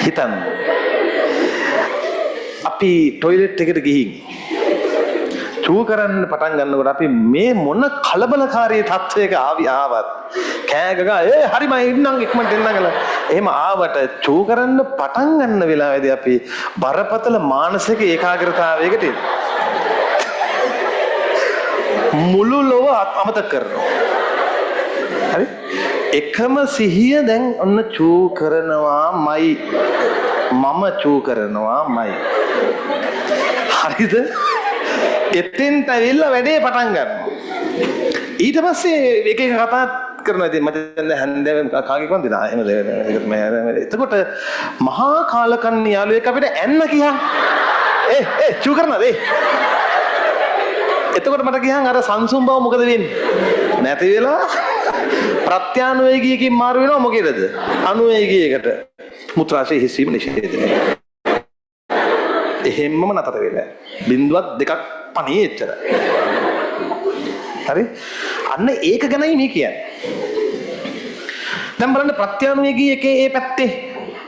හිතන්න අපි টয়ලට් එකට ගිහින් චූ කරන්න පටන් ගන්නකොට අපි මේ මොන කලබලකාරී තත්ත්වයක ආවත් කෑ ගගා හරි මම ඉන්නම් ඉක්මනට එන්නම් කියලා එහෙම ආවට චූ කරන්න පටන් ගන්න වෙලාවේදී අපි බරපතල මානසික ඒකාග්‍රතාවයකට මුළු ලොව අමතක කරනවා. හරි? එකම සිහිය දැන් ඔන්න චූ කරනවාමයි. මම චූ කරනවාමයි. හරිද? එතෙන්ට ඇවිල්ලා වැඩේ පටන් ගන්නවා. ඊට පස්සේ එක එක කතා කරනවා. ඉතින් මට දැන් හැන්දෑවෙන් කාගේ කොන්ද නා එහෙම එතකොට මහා කාලකන්ණි යාළුවෙක් අපිට ඇන්න කියා. චූ කරනවද? එතකොට මට කියහන් අර සංසුම් බව මොකද වෙන්නේ? නැති වෙලා ප්‍රත්‍යානුවේගීකින් මාරු වෙනවා මොකේද? අනුවේගීයකට මුත්‍රාශය හිස්වීම නිෂේධනය. එහෙම්මම නතර වෙලා. බින්දුවක් දෙකක් පණේ එච්චර. හරි? අන්න ඒක ගැනයි මේ කියන්නේ. දැන් බලන්න ප්‍රත්‍යානුවේගී එකේ ඒ පැත්තේ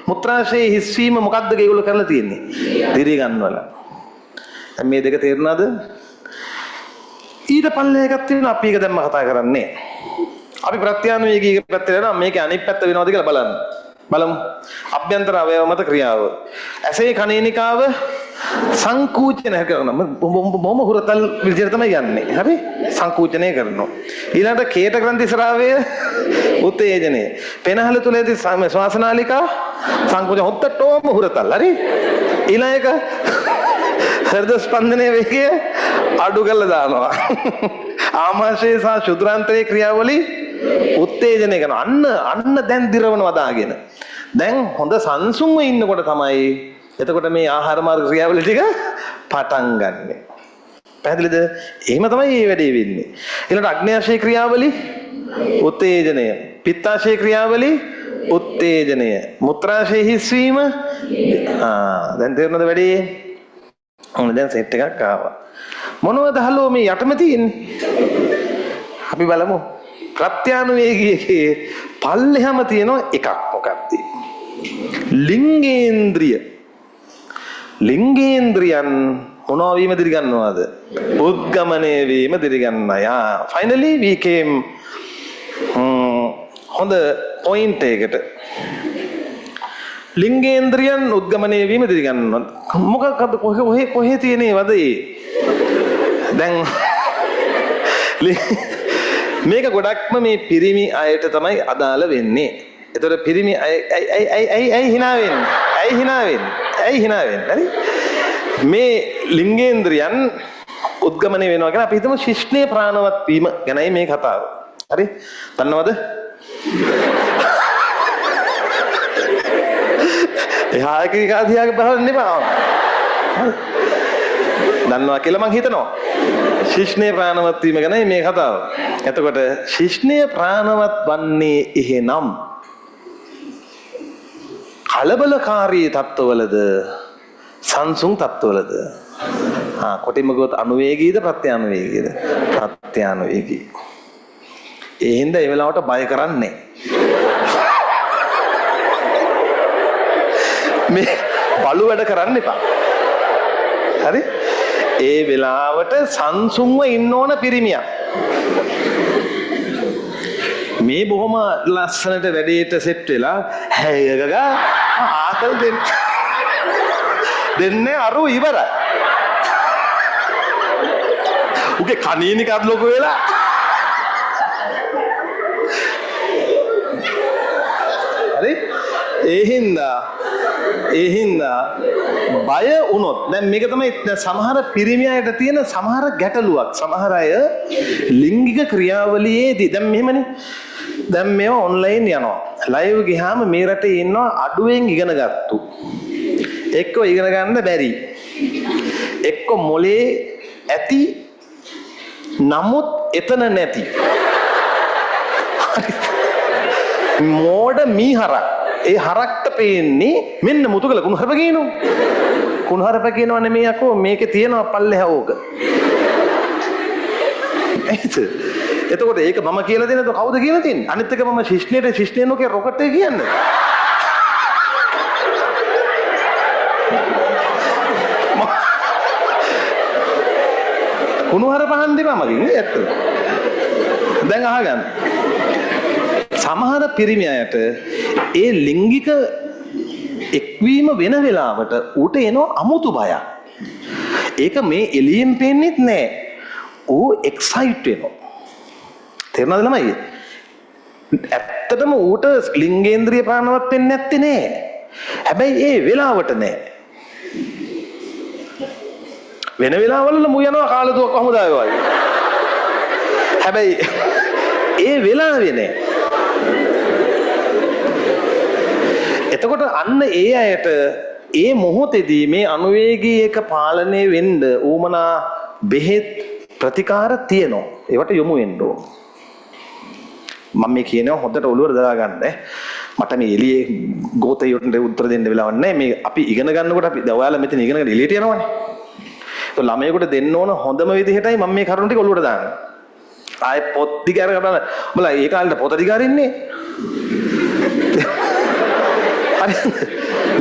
මුත්‍රාශය හිස්වීම මොකද්ද ඒගොල්ලෝ කරලා තියෙන්නේ? දිරි ගන්නවලා. දැන් මේ දෙක තේරුණාද? ඊට පල්ලේ එකක් තියෙනවා අපි ඒක දැම්ම කතා කරන්නේ. අපි ප්‍රත්‍යානුවේගී පැත්තට යනවා මේකේ අනිත් පැත්ත වෙනවද කියලා බලන්න. බලමු. අභ්‍යන්තර අවයව මත ක්‍රියාව. ඇසේ කණේනිකාව සංකූචනය කරනවා. බොහොම හුරතල් විදිහට තමයි යන්නේ. හරි? සංකූචනය කරනවා. ඊළඟට කේත ග්‍රන්ථි ස්‍රාවය උත්තේජනය. පෙනහල තුලදී ශ්වාසනාලිකා සංකෝචන හොත්තටම හුරතල්. හරි? ඊළඟ එක හෘද ස්පන්දනයේ වේගය අඩු කරලා දානවා. ආමාශය සහ ශුද්‍රාන්තරයේ ක්‍රියාවලිය උත්තේජනය කරනවා. අන්න දැන් දිරවනවා දාගෙන. දැන් හොඳ සංසුන්ව ඉන්නකොට තමයි එතකොට මේ ආහාර මාර්ග ක්‍රියාවලිය ටික පටන් ගන්නෙ. පැහැදිලිද? එහෙම තමයි මේ වැඩේ වෙන්නේ. ඊළඟට අග්න්‍යාශය ක්‍රියාවලිය උත්තේජනය. පිත්තාශය ක්‍රියාවලිය උත්තේජනය. මුත්‍රාශය හිස්වීම දැන් තේරෙනවද වැඩේ? ඔන්න දැන් සෙට් එකක් ආවා. මොනවද හලෝ මේ යටම තියෙන්නේ? අපි බලමු. ප්‍රත්‍යානුවේගීයේ පල්ලෙහාම තියෙන එකක් මොකක්ද? ලිංගේන්ද්‍රිය. ලිංගේන්ද්‍රියන් මොනවා වීම දිරි ගන්නවද? උද්ගමනය වීම දිරි ගන්නවා. Finally we came හොඳ පොයින්ට් එකකට. ලිංගේන්ද්‍රියන් උද්ගමනය වීම දිරි ගන්නවා. මොකක්ද කොහේ තියෙනවද ඒ? දැන් මේක ගොඩක්ම මේ පිරිමි අයට තමයි අදාළ වෙන්නේ. එතකොට පිරිමි ඇයි hina වෙන්නේ? ඇයි hina වෙන්නේ? හරි? මේ ලිංගේන්ද්‍රයන් උද්ගමනය වෙනවා කියන අපි හිතමු ශිෂ්ණයේ ප්‍රාණවත් වීම ගැනයි මේ කතාව. හරි? දන්නවද? එහා කිකාදියාගේ බලන්න එපා. දන්නවා කියලා මං හිතනවා. ශිෂ්ණයේ ප්‍රාණවත් වීම ගැනයි මේ කතාව. එතකොට ශිෂ්ණයේ ප්‍රාණවත් වන්නේ එහෙනම් කලබලකාරී තත්ත්වවලද සංසුන් තත්ත්වවලද? කොටිම ගොත් අනුවේගීද ප්‍රත්‍යානුවේගීද? ප්‍රත්‍යානුවේගී. ඒ හින්දා ඒ වෙලාවට බය කරන්නේ මේ බලු වැඩ කරන්න එපා. හරි? ඒ වෙලාවට සංසුන්ව ඉන්න ඕන පිරිමියක්. මේ බොහොම ලස්සනට වැඩේට සෙට් වෙලා හැයගගා ආකල් දෙන්නේ අරු ඉවරයි. උගේ කණීනිකත් ලොකු වෙලා හරි? ඒ හින්දා බය වුණොත් දැන් මේක තමයි සමහර පිරිමියයට තියෙන සමහර ගැටලුවක්. සමහර අය ලිංගික ක්‍රියාවලියේදී දැන් මෙහෙමනේ. දැන් මේවා ඔන්ලයින් යනවා. ලයිව් ගියාම මේ රටේ ඉන්නවා අඩුවෙන් ඉගෙන ගත්තු. එක්ක ඉගෙන ගන්න බැරි. එක්ක මොලේ ඇති නමුත් එතන නැති. මෝඩ මීහරක්. ඒ හරක්ට පේන්නේ මෙන්න මුතුකල කුණහරප කියනවා. කුණහරප කියනවා නෙමෙයි යකෝ මේකේ තියෙනවා පල්ලෙහා ඕක. එතකොට ඒක මම කියලා දෙනද කවුද කියලා තින්නේ? අනිත් එක මම ශිෂ්ණේ නොකිය රොකට් එක කියන්නේ. කුණුහර පහන් දෙපා මගින් ඇත්ත. දැන් අහගන්න. සමහර පිරිමි අයට ඒ ලිංගික එක්වීම වෙන වෙලාවට ඌට එනවා අමුතු බයක්. ඒක මේ එළියෙන් පේන්නේත් නෑ. ඌ එක්සයිට් වෙනවා. තේරුණාද ළමයි? ඇත්තටම ඌට ලිංගේන්ද්‍රිය ප්‍රාණවත් වෙන්නේ නැත්තේ නෑ. හැබැයි ඒ වෙලාවට නෑ. වෙන වෙලාවවල මු යනවා කාලතුවක් කොහොමද ආවේ වගේ. හැබැයි ඒ වෙලාවේ නෑ. එතකොට අන්න ඒ අයට ඒ මොහොතේදී මේ අනුවේගී එක පාලනය වෙන්න ඌමනා බෙහෙත් ප්‍රතිකාර තියෙනවා. ඒවට යොමු වෙන්න ඕන. මම මේ කියනවා හොඳට ඔළුවට දරා ගන්න. මට මේ එළියේ ගෝතයට උත්තර දෙන්න වෙලාවක් නැහැ. මේ අපි ඉගෙන ගන්නකොට අපි දැන් ඔයාලා මෙතන ඉගෙනගෙන එළියට යනවනේ. તો ළමයෙකුට දෙන්න ඕන හොඳම විදිහටයි මම මේ කරුණු ටික ඔළුවට දාන්නේ. ආයේ පොත් දිග අරගෙන උඹලා ඒ කාලේ පොත දිග අරින්නේ.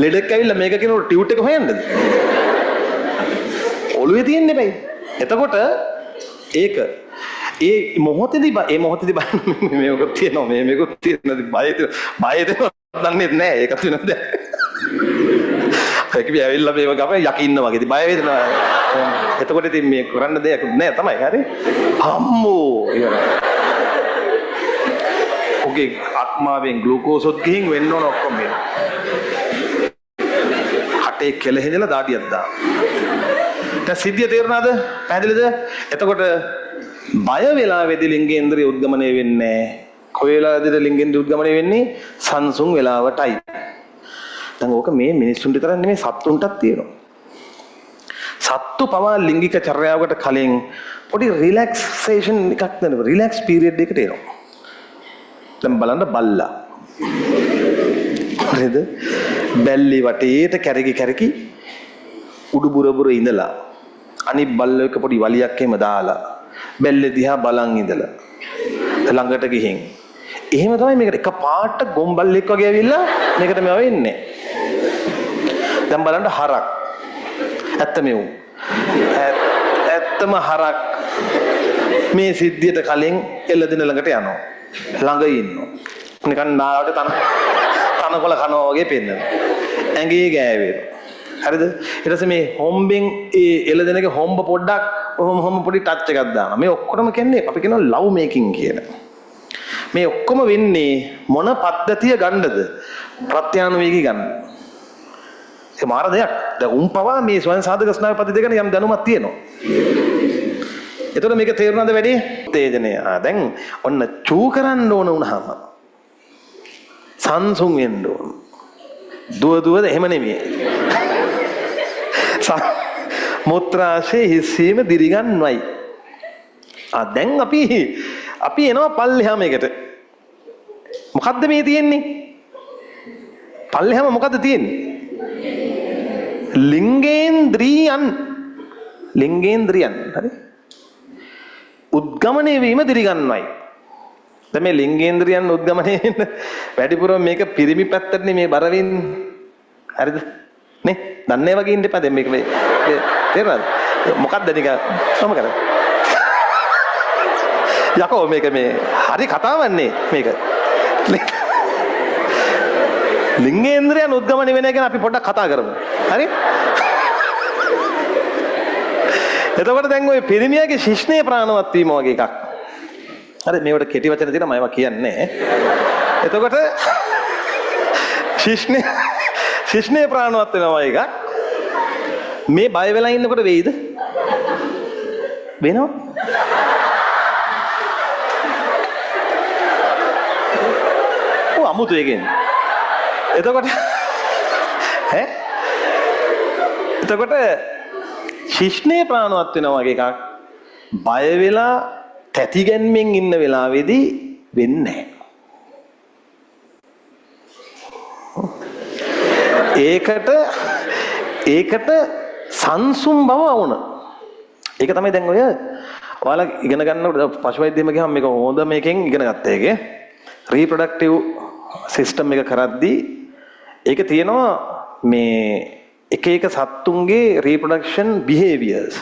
ලෙඩක් ඇවිල්ලා මේක කියනකොට ටියුට් එක හොයන්නද? ඔළුවේ තියෙන්නේ බෑ. එතකොට ඒක ඒ මොහොතේදී මේක තියෙනවා මේක තියෙනවා බයද දන්නේ නැහැ ඒක තියෙනවද? ඒක බි ඇවිල්ලා මේව ගම යකින්න වගේ ඉතින් බය වේදනවා. එතකොට ඉතින් මේ කරන්න දෙයක් නැහැ තමයි හරි. අම්මෝ ඉවරයි. ඔගේ ආත්මාවෙන් ග්ලූකෝසොත් ගිහින් වෙන්න ඕන ඔක්කොම මේ. හටේ කෙල හැදලා දාඩියක් දාන්න. දැන් සිද්ධිය තේරුණාද? පැහැදිලිද? එතකොට බය වෙලා වෙදි ලිංගේන්ද්‍රිය උද්ගමනය වෙන්නේ කොයි වෙලාවද ලිංගේන්ද්‍රිය උද්ගමනය වෙන්නේ? සංසුන් වෙලාවටයි. දැන් ඕක මේ මිනිස්සුන්ට විතරක් නෙමෙයි සත්තුන්ටත් තියෙනවා. සත්තු පවා ලිංගික චර්යාවකට කලින් පොඩි රිලැක්සේෂන් එකක් දෙනවා. රිලැක්ස් පීරියඩ් එකකට එනවා. දැන් බලන්න බල්ලා. හරිද? බැල්ලි වටේට කැරකි උඩු බුර ඉඳලා අනිත් බල්ලෝ එක පොඩි වලියක් එහෙම දාලා බැල්ල දිහා බලන් ඉඳලා ළඟට ගිහින් එහෙම තමයි මේකට එක පාට ගොම්බල්ලෙක් වගේ ඇවිල්ලා මේකට මේව වෙන්නේ. දැන් බලන්න හරක්. ඇත්තම හරක් මේ සිද්ධියට කලින් එළදෙන ළඟට යනවා. ළඟ ඉන්නවා. නිකන් නාවට තනකොළ කනවා වගේ පෙන්නනවා. ඇඟේ ගෑවෙනවා. හරිද? ඊට පස්සේ මේ හොම්බෙන් ඒ එළදෙනගේ හොම්බ පොඩ්ඩක් ඔහොම පොඩි ටච් එකක් දානවා. මේ ඔක්කොම කියන්නේ අපි කියනවා ලව් මේකින් කියලා. මේ ඔක්කොම වෙන්නේ මොන පද්ධතිය ගන්නද? ප්‍රත්‍යානුවේගී ගන්න. ඒ මාර දෙයක්. දැන් උන් පවා මේ ස්වයං සාධක ස්නායු පද්ධතිය ගැන යම් දැනුමක් තියෙනවා. එතකොට මේක තේරුණාද වැඩි? තේජනය. දැන් ඔන්න චූ කරන්න ඕන වුණාම සංසුන් වෙන්න ඕන. දුවද එහෙම නෙමෙයි. මුත්‍රාශේ හිස්සීම දිරිගන්වයි. දැන් අපි එනවා පල්ලෙහා මේකට. මොකද්ද මේ තියෙන්නේ? පල්ලෙහාම මොකද්ද තියෙන්නේ? ලිංගේන්ද්‍රියන්. හරි? උද්ගමනය වීම දිරිගන්වයි. දැන් මේ ලිංගේන්ද්‍රියන් උද්ගමනය වෙන වැඩිපුරම මේක පිරිමි පැත්තටනේ මේ බර වෙන්නේ. හරිද? නේ? දන්නේ වගේ ඉන්න එපා. දැන් මේක මේ තේරෙනවද? මොකක්ද නික කොහොම කරන්නේ? යකෝ මේක මේ හරි කතාවන්නේ මේක. ලිංගේන්ද්‍රයන් උද්ගමනය වෙන එක අපි පොඩ්ඩක් කතා කරමු. හරි? එතකොට දැන් ওই පිරිමියාගේ ශිෂ්ණයේ ප්‍රාණවත් වීම වගේ එකක්. හරි මේවට කෙටි වචන තියෙනවා මම ඒවා කියන්නේ. එතකොට ශිෂ්ණයේ ප්‍රාණවත් වෙනවා එකක්. මේ බය වෙලා ඉන්නකොට වෙයිද? වෙනවා? අමුතු එකෙන්. එතකොට ශිෂ්ණයේ ප්‍රාණවත් වෙනවා වගේ එකක් බය වෙලා තැතිගැන්මෙන් ඉන්න වෙලාවේදී වෙන්නේ නැහැ. ඒකට සංසුම් බව වුණ. ඒක තමයි දැන් ඔය ඔයාලා ඉගෙන ගන්නකොට පශු වෛද්‍යම ගියාම මේක හොඳ මේකෙන් ඉගෙන ගත්තා ඒකේ. රීප්‍රොඩක්ටිව් සිස්ටම් එක කරද්දී ඒක තියෙනවා මේ එක සත්තුන්ගේ රීප්‍රොඩක්ෂන් බිහේවියර්ස්.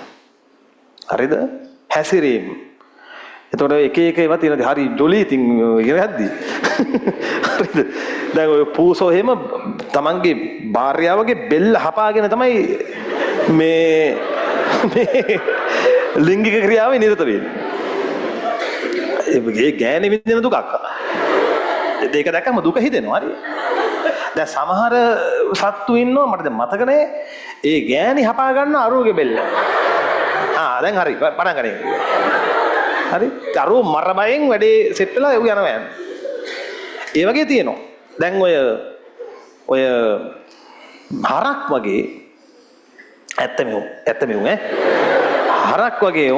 හරිද? හැසිරීම. එතකොට එක ඒවා තියෙනවා හරි ජොලි ඉතින් ඉගෙන ගද්දී. හරිද? දැන් ඔය පූසෝ එහෙම තමන්ගේ භාර්යාවගේ බෙල්ල හපාගෙන තමයි මේ ලිංගික ක්‍රියාවේ නිරත වෙන්නේ. ඒ ගෑණි විඳින දුකක්. ඒක දැක්කම දුක හිතෙනවා හරි. දැන් සමහර සත්තු ඉන්නවා මට දැන් මතක නැහැ. ඒ ගෑණි හපා ගන්න අරුවගේ බෙල්ල. දැන් හරි පටන් ගන්න. හරි. අරුව මරබයෙන් වැඩේ සෙට් වෙලා යනවා යන්නේ. ඒ වගේ තියෙනවා. දැන් ඔය හරක් වගේ ඇත්තම හරක් වගේ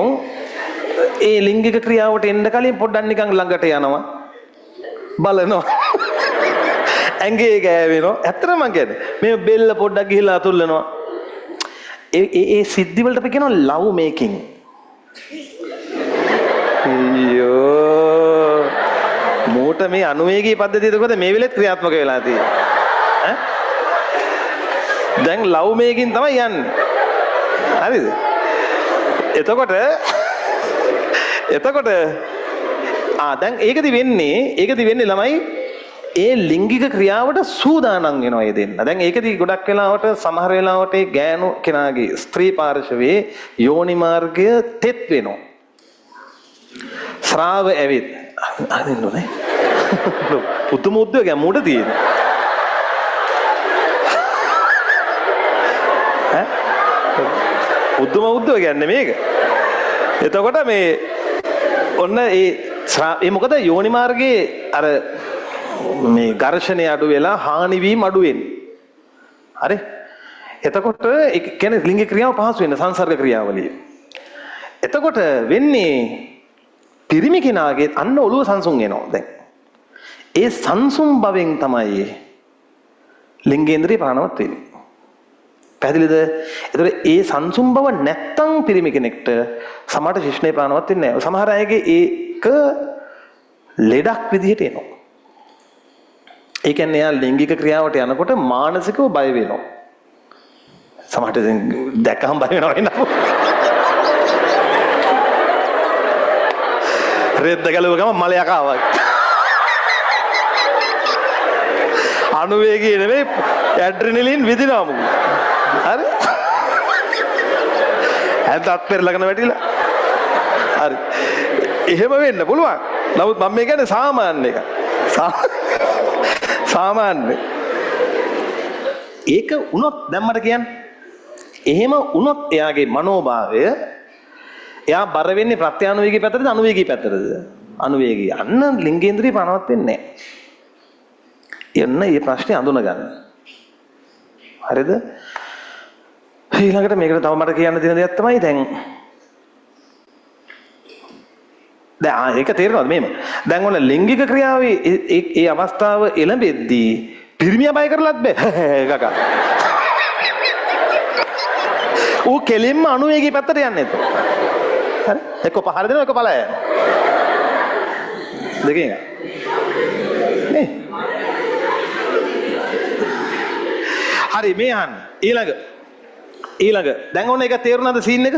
ඒ ලිංගික ක්‍රියාවට එන්න කලින් පොඩ්ඩක් නිකන් ළඟට යනවා බලනවා ඇඟේ ගෑවෙනවා ඇත්තටම මං කියන්නේ මේ බෙල්ල පොඩ්ඩක් ගිහිලා අතුල්ලනවා ඒ සිද්ධි වලට අපි කියනවා ලව් මේකින් අයියෝ මෝට මේ අනුවේගී පද්ධතියද කොහොමද මේ වෙලෙත් ක්‍රියාත්මක වෙලා තියෙන්නේ දැන් ලව් මේකින් තමයි යන්නේ හරිද එතකොට දැන් ඒකදි වෙන්නේ ළමයි ඒ ලිංගික ක්‍රියාවට සූදානම් වෙනවා ඒ දෙන්න. දැන් ඒකදී ගොඩක් වෙලාවට සමහර වෙලාවට ඒ ගෑනු කෙනාගේ ස්ත්‍රී පාර්ශවයේ යෝනි මාර්ගය තෙත් වෙනවා. ශ්‍රාව ඇවිත් අදින්නුනේ. පුදුම උද්දෝගයක් මුඩ තියෙන. පුදුම උද්දෝගයක් නෙමේක. එතකොට මේ ඔන්න ඒ මොකද යෝනි මාර්ගයේ අර මේ ඝර්ෂණය අඩු වෙලා හානි වීම අඩු වෙන්නේ. හරි? එතකොට ඒ කියන්නේ ලිංගික ක්‍රියාව පහසු වෙන සංසර්ග ක්‍රියාවලිය. එතකොට වෙන්නේ පිරිමි කෙනාගේ අන්න ඔළුව සංසුන් වෙනවා දැන්. ඒ සංසුන් බවෙන් තමයි ලිංගේන්ද්‍රිය ප්‍රාණවත් වෙන්නේ. පැහැදිලිද? එතකොට ඒ සංසුන් බව නැත්තම් පිරිමි කෙනෙක්ට සමහර ශිෂ්ණේ ප්‍රාණවත් වෙන්නේ නැහැ. සමහර අයගේ ඒක ලෙඩක් විදිහට එනවා. ඒ කියන්නේ යා ලිංගික ක්‍රියාවට යනකොට මානසිකව බය වෙනවා. සමහරට දැක්කම බය වෙනවා නේද? රෙද්ද ගලව ගම මලයක් ආවා. අනුවේගී නෙවෙයි ඇඩ්‍රිනලින් විදිනවා මොකද? හරි? ඇත්තත් පෙරලගෙන වැටිලා. හරි. එහෙම වෙන්න පුළුවන්. නමුත් මම මේ කියන්නේ සාමාන්‍ය එක. සාමාන්‍ය. ඒක වුණොත් දැන් මට කියන්න. එහෙම වුණොත් එයාගේ මනෝභාවය එයා බර වෙන්නේ ප්‍රත්‍යානුවේගී පැත්තටද අනුවේගී පැත්තටද? අනුවේගී. අන්න ලිංගේන්ද්‍රිය පනවත් වෙන්නේ නැහැ. එන්න මේ ප්‍රශ්නේ අඳුන ගන්න. හරිද? ඊළඟට මේකට තව මට කියන්න තියෙන දෙයක් තමයි දැන් ඒක තේරෙනවද මේම? දැන් ඔන්න ලිංගික ක්‍රියාවේ ඒ අවස්ථාව එළඹෙද්දී පිරිමියා බය කරලත් බෑ කකා. ඌ කෙලින්ම අනුවේගී පැත්තට යන්නේ එතකොට. හරි? එක්ක පහර දෙනවා එක්ක පලා යනවා. දෙකෙන්. නේ? හරි මේ අහන්න. ඊළඟ දැන් ඔන්න ඒක තේරුණාද සීන් එක?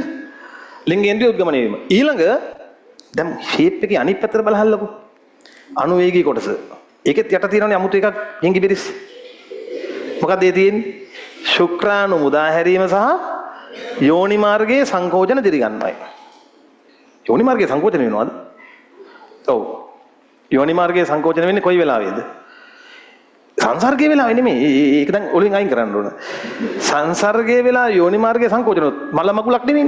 ලිංගේන්ද්‍රිය උද්ගමනය වීම. ඊළඟ දැන් ෂේප් එකේ අනිත් පැත්තට බලහල්ලකෝ. අනුවේගී කොටස. ඒකෙත් යට තියෙනවනේ අමුතු එකක් හිඟි බිරිස්. මොකක්ද ඒ තියෙන්නේ? ශුක්‍රාණු මුදා හැරීම සහ යෝනි මාර්ගයේ සංකෝචන දිරිගන්වයි. යෝනි මාර්ගයේ සංකෝචන වෙනවද? ඔව්. යෝනි මාර්ගයේ සංකෝචන වෙන්නේ කොයි වෙලාවෙද? සංසර්ගයේ වෙලාවෙ නෙමෙයි. ඒක දැන් ඔලෙන් අයින් කරන්න ඕන. සංසර්ගයේ වෙලා යෝනි මාර්ගයේ සංකෝචන මල මකුලක් නෙමෙයි.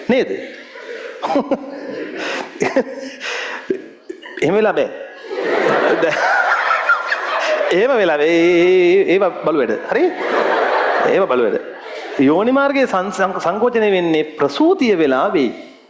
නේද? එහෙම වෙලා බෑ. එහෙම වෙලා ඒව බලුවැඩ. හරි? ඒව බලුවැඩ. යෝනි මාර්ගයේ සංකෝචනය වෙන්නේ ප්‍රසූතිය වෙලා වෙයි.